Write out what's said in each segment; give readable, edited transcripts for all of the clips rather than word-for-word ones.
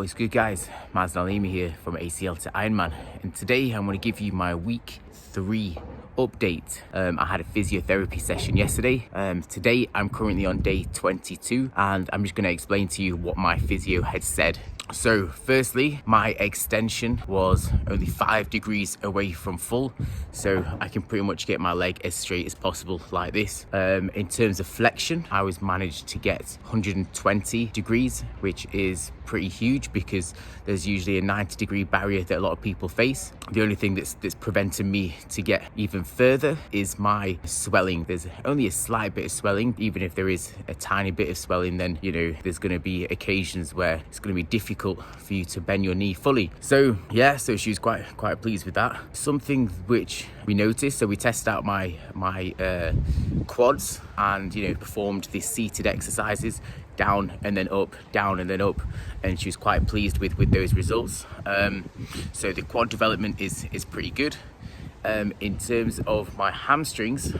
What is good, guys? Maz Nalimi here from ACL to IronMAN, and today I'm going to give you my week 3 update. I had a physiotherapy session yesterday. Today I'm currently on day 22, and I'm just going to explain to you what my physio had said. So firstly, my extension was only 5 degrees away from full, so I can pretty much get my leg as straight as possible like this. In terms of flexion, I was managed to get 120 degrees, which is pretty huge because there's usually a 90-degree barrier that a lot of people face. The only thing that's preventing me to get even further is my swelling. There's only a slight bit of swelling. Even if there is a tiny bit of swelling, then there's going to be occasions where it's going to be difficult for you to bend your knee fully. So yeah, so she was quite pleased with that. Something which we noticed, so we tested out my quads and performed these seated exercises, down and then up, down and then up, and she was quite pleased with those results. So the quad development is pretty good. In terms of my hamstrings,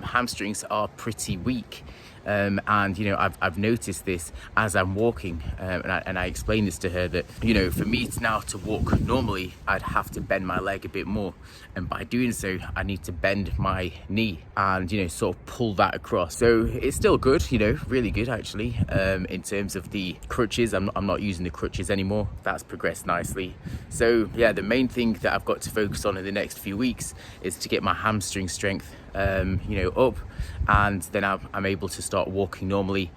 hamstrings are pretty weak. And I've noticed this as I'm walking, and I explained this to her that for me now to walk normally, I'd have to bend my leg a bit more, and by doing so I need to bend my knee and sort of pull that across. So it's still good, really good actually. In terms of the crutches, I'm not using the crutches anymore. That's progressed nicely. So yeah, the main thing that I've got to focus on in the next few weeks is to get my hamstring strength up, and then I'm able to start walking normally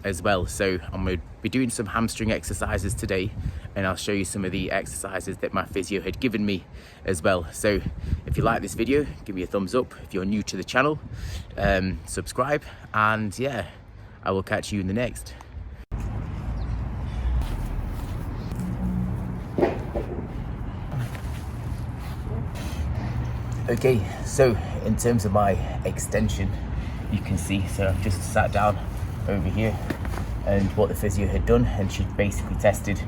as well. So I'm going to be doing some hamstring exercises today, and I'll show you some of the exercises that my physio had given me as well. So if you like this video, give me a thumbs up. If you're new to the channel, subscribe, and yeah, I will catch you in the next. Okay, so in terms of my extension, you can see, so I've just sat down over here and what the physio had done, and she basically tested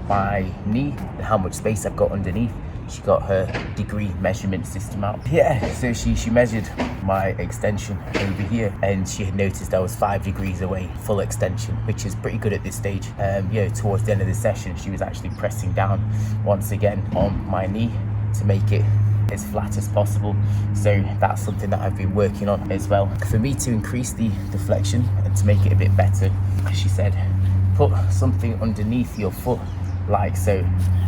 my knee and how much space I've got underneath. She got her degree measurement system out. Yeah, so she measured my extension over here, and she had noticed I was 5 degrees away, full extension, which is pretty good at this stage. Towards the end of the session, she was actually pressing down once again on my knee to make it as flat as possible. So that's something that I've been working on as well. For me to increase the flexion and to make it a bit better, she said, put something underneath your foot like so,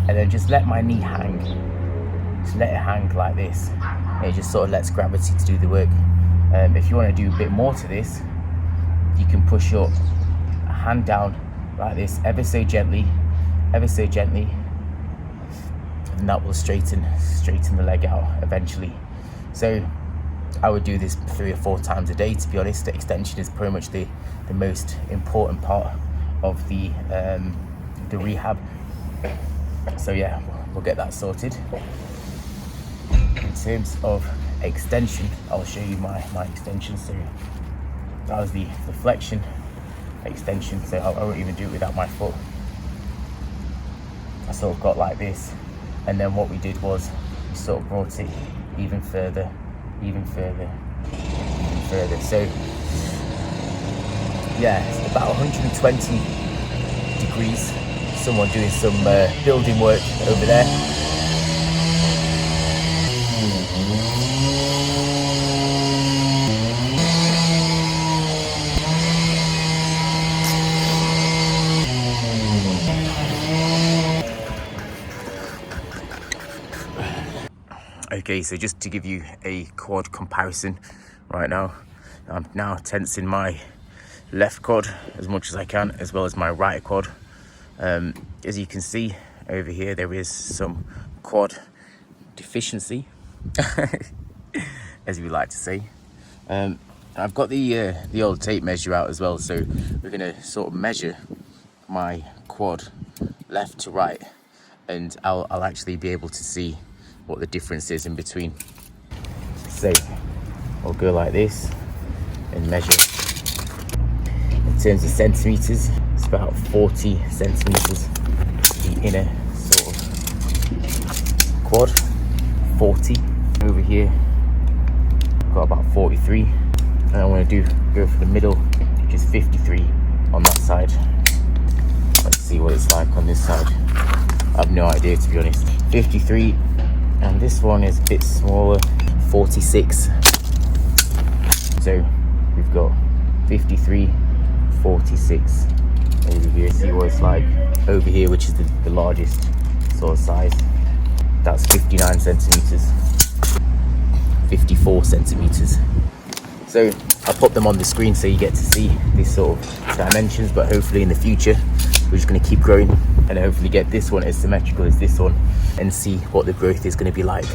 and then just let my knee hang. Just let it hang like this, and it just sort of lets gravity to do the work. If you want to do a bit more to this, you can push your hand down like this, ever so gently, and that will straighten the leg out eventually. So I would do this 3 or 4 times a day, to be honest. The extension is pretty much the most important part of the rehab. So yeah, we'll get that sorted. In terms of extension, I'll show you my extension. So that was the flexion extension, so I won't even do it without my foot. I sort of got like this, and then what we did was we sort of brought it even further. So yeah, it's about 120 degrees. Someone doing some building work over there. Okay, so just to give you a quad comparison right now, I'm now tensing my left quad as much as I can, as well as my right quad. As you can see over here, there is some quad deficiency, as we like to say. I've got the old tape measure out as well, so we're going to sort of measure my quad left to right, and I'll actually be able to see what the difference is in between. So I'll go like this and measure. In terms of centimeters, it's about 40 centimeters, the inner sort of quad. 40 over here, got about 43, and I want to go for the middle, which is 53 on that side. Let's see what it's like on this side. I have no idea, to be honest. 53, and this one is a bit smaller, 46. So we've got 53, 46 over here. See what it's like over here, which is the largest sort of size. That's 59 centimeters, 54 centimeters. So I'll put them on the screen so you get to see these sort of dimensions, but hopefully in the future we're just going to keep growing and hopefully get this one as symmetrical as this one and see what the growth is going to be like.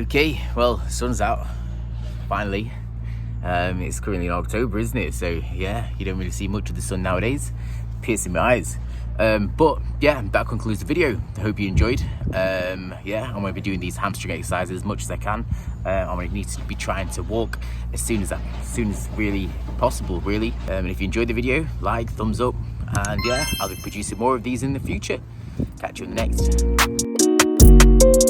Okay, well, sun's out finally. It's currently in October, isn't it? So yeah, you don't really see much of the sun nowadays. Piercing my eyes. But yeah, that concludes the video. I hope you enjoyed. Yeah, I'm going to be doing these hamstring exercises as much as I can. I'm going to need to be trying to walk as soon as really possible, really. And if you enjoyed the video, like, thumbs up, and yeah, I'll be producing more of these in the future. Catch you in the next.